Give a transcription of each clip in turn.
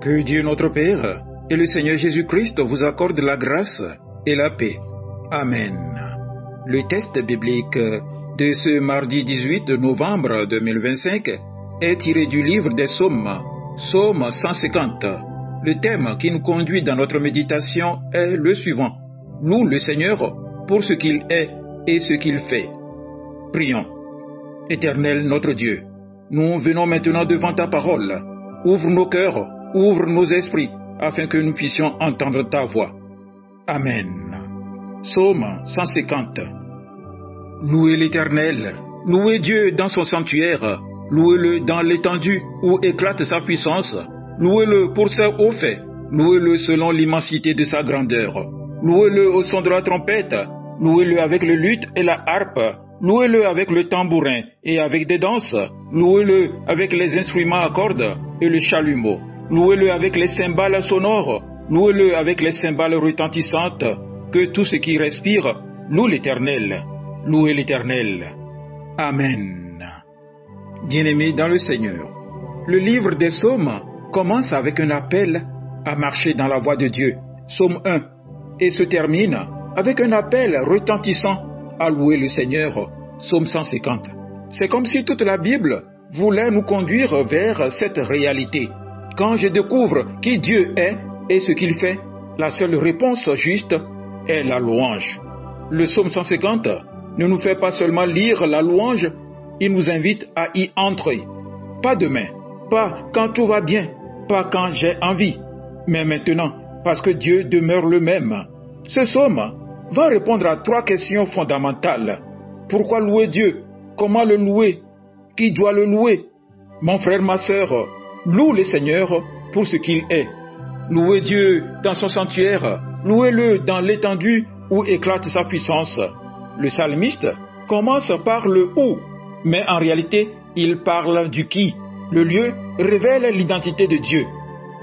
Que Dieu notre Père et le Seigneur Jésus-Christ vous accordent la grâce et la paix. Amen. Le texte biblique de ce mardi 18 novembre 2025 est tiré du livre des Psaumes, Psaume 150. Le thème qui nous conduit dans notre méditation est le suivant. Loue le Seigneur pour ce qu'il est et ce qu'il fait. Prions. Éternel notre Dieu, nous venons maintenant devant ta parole. Ouvre nos cœurs, ouvre nos esprits, afin que nous puissions entendre ta voix. Amen. Psaume 150. Louez l'Éternel, louez Dieu dans son sanctuaire, louez-le dans l'étendue où éclate sa puissance, louez-le pour ses hauts faits, louez-le selon l'immensité de sa grandeur, louez-le au son de la trompette, louez-le avec le luth et la harpe, louez-le avec le tambourin et avec des danses, louez-le avec les instruments à cordes et le chalumeau, louez-le avec les cymbales sonores, louez-le avec les cymbales retentissantes, que tout ce qui respire loue l'Éternel. Louez l'Éternel. Amen. Bien-aimés dans le Seigneur, le livre des Psaumes commence avec un appel à marcher dans la voie de Dieu, Psaume 1, et se termine avec un appel retentissant à louer le Seigneur, Psaume 150. C'est comme si toute la Bible voulait nous conduire vers cette réalité. Quand je découvre qui Dieu est et ce qu'il fait, la seule réponse juste est la louange. Le Psaume 150 ne nous fait pas seulement lire la louange, il nous invite à y entrer. Pas demain, pas quand tout va bien, pas quand j'ai envie, mais maintenant, parce que Dieu demeure le même. Ce psaume va répondre à 3 questions fondamentales. Pourquoi louer Dieu? Comment le louer? Qui doit le louer? Mon frère, ma sœur, loue le Seigneur pour ce qu'il est. Louez Dieu dans son sanctuaire, louez-le dans l'étendue où éclate sa puissance. Le psalmiste commence par le où, mais en réalité, il parle du qui. Le lieu révèle l'identité de Dieu.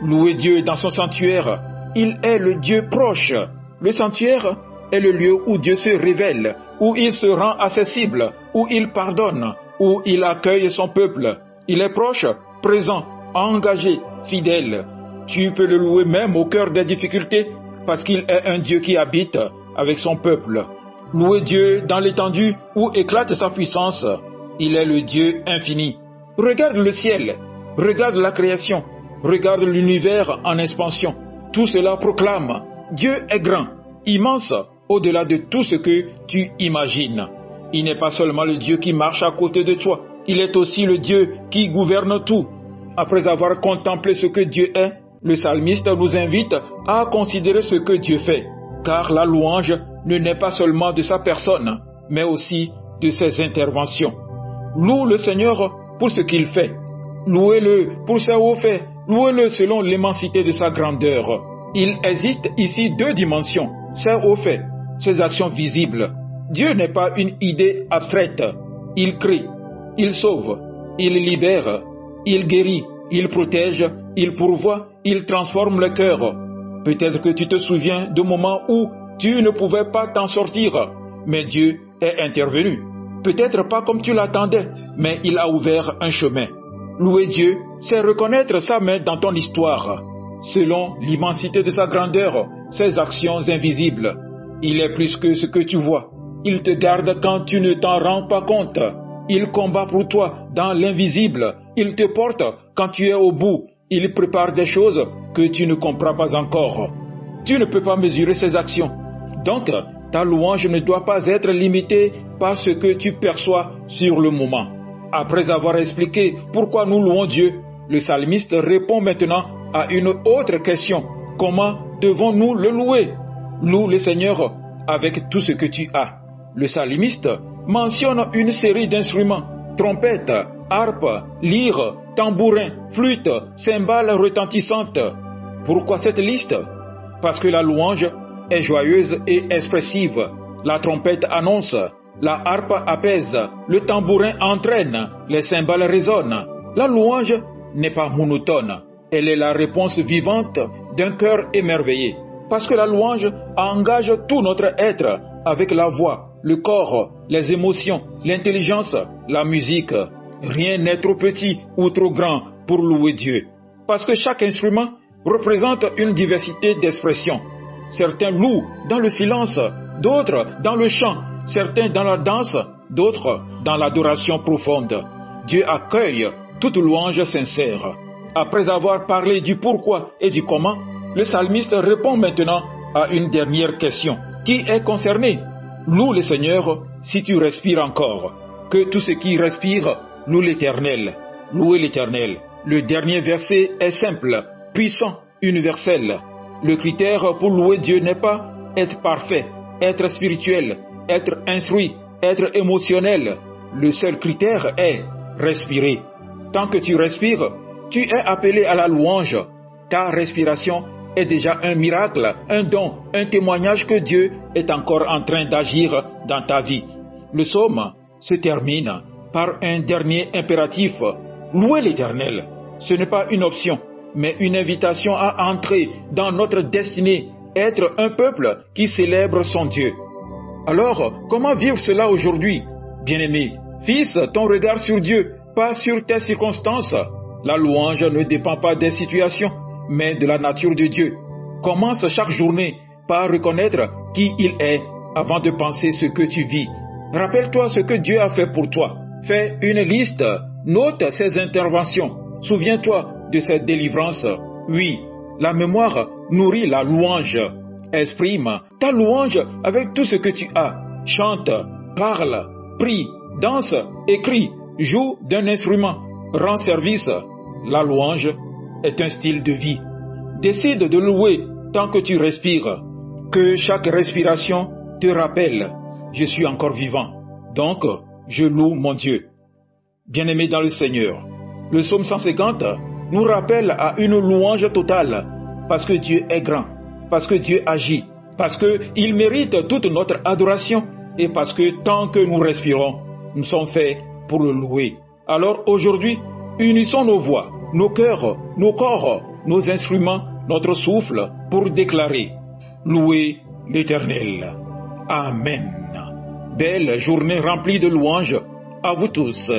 Louez Dieu dans son sanctuaire, il est le Dieu proche. Le sanctuaire est le lieu où Dieu se révèle, où il se rend accessible, où il pardonne, où il accueille son peuple. Il est proche, présent, engagé, fidèle. Tu peux le louer même au cœur des difficultés, parce qu'il est un Dieu qui habite avec son peuple. Louez Dieu dans l'étendue où éclate sa puissance. Il est le Dieu infini. Regarde le ciel, regarde la création, regarde l'univers en expansion. Tout cela proclame: Dieu est grand, immense, au-delà de tout ce que tu imagines. Il n'est pas seulement le Dieu qui marche à côté de toi, il est aussi le Dieu qui gouverne tout. Après avoir contemplé ce que Dieu est, le psalmiste nous invite à considérer ce que Dieu fait, car la louange ne naît pas seulement de sa personne, mais aussi de ses interventions. Loue le Seigneur pour ce qu'il fait. Louez-le pour ses hauts faits. Louez-le selon l'immensité de sa grandeur. Il existe ici 2 dimensions, ses hauts faits, ses actions visibles. Dieu n'est pas une idée abstraite. Il crée, il sauve, il libère, il guérit, il protège, il pourvoit, il transforme le cœur. Peut-être que tu te souviens de moments où tu ne pouvais pas t'en sortir, mais Dieu est intervenu. Peut-être pas comme tu l'attendais, mais il a ouvert un chemin. Louer Dieu, c'est reconnaître sa main dans ton histoire. Selon l'immensité de sa grandeur, ses actions invisibles. Il est plus que ce que tu vois. Il te garde quand tu ne t'en rends pas compte. Il combat pour toi dans l'invisible. Il te porte quand tu es au bout. Il prépare des choses que tu ne comprends pas encore. Tu ne peux pas mesurer ses actions. Donc, ta louange ne doit pas être limitée par ce que tu perçois sur le moment. Après avoir expliqué pourquoi nous louons Dieu, le psalmiste répond maintenant à une autre question. Comment devons-nous le louer? Loue le Seigneur avec tout ce que tu as. Le psalmiste mentionne une série d'instruments: trompette, harpe, lyre, tambourin, flûte, cymbales retentissantes. Pourquoi cette liste? Parce que la louange est joyeuse et expressive. La trompette annonce, la harpe apaise, le tambourin entraîne, les cymbales résonnent. La louange n'est pas monotone. Elle est la réponse vivante d'un cœur émerveillé. Parce que la louange engage tout notre être avec la voix, le corps, les émotions, l'intelligence, la musique. Rien n'est trop petit ou trop grand pour louer Dieu. Parce que chaque instrument représentent une diversité d'expressions. Certains louent dans le silence, d'autres dans le chant, certains dans la danse, d'autres dans l'adoration profonde. Dieu accueille toute louange sincère. Après avoir parlé du pourquoi et du comment, le psalmiste répond maintenant à une dernière question. Qui est concerné? Loue le Seigneur si tu respires encore. Que tout ce qui respire loue l'Éternel. Louez l'Éternel. Le dernier verset est simple, puissant, universel. Le critère pour louer Dieu n'est pas être parfait, être spirituel, être instruit, être émotionnel. Le seul critère est respirer. Tant que tu respires, tu es appelé à la louange. Ta respiration est déjà un miracle, un don, un témoignage que Dieu est encore en train d'agir dans ta vie. Le psaume se termine par un dernier impératif. Louer l'Éternel. Ce n'est pas une option, mais une invitation à entrer dans notre destinée, être un peuple qui célèbre son Dieu. Alors, comment vivre cela aujourd'hui? Bien-aimé, fixe ton regard sur Dieu, pas sur tes circonstances. La louange ne dépend pas des situations, mais de la nature de Dieu. Commence chaque journée par reconnaître qui il est avant de penser ce que tu vis. Rappelle-toi ce que Dieu a fait pour toi. Fais une liste, note ses interventions. Souviens-toi de cette délivrance. Oui, la mémoire nourrit la louange. Exprime ta louange avec tout ce que tu as. Chante, parle, prie, danse, écris, joue d'un instrument, rends service. La louange est un style de vie. Décide de louer tant que tu respires. Que chaque respiration te rappelle, je suis encore vivant, donc je loue mon Dieu. Bien-aimé dans le Seigneur, le psaume 150 nous rappelle à une louange totale, parce que Dieu est grand, parce que Dieu agit, parce qu'il mérite toute notre adoration et parce que tant que nous respirons, nous sommes faits pour le louer. Alors aujourd'hui, unissons nos voix, nos cœurs, nos corps, nos instruments, notre souffle pour déclarer « Louez l'Éternel ». Amen. Belle journée remplie de louanges à vous tous.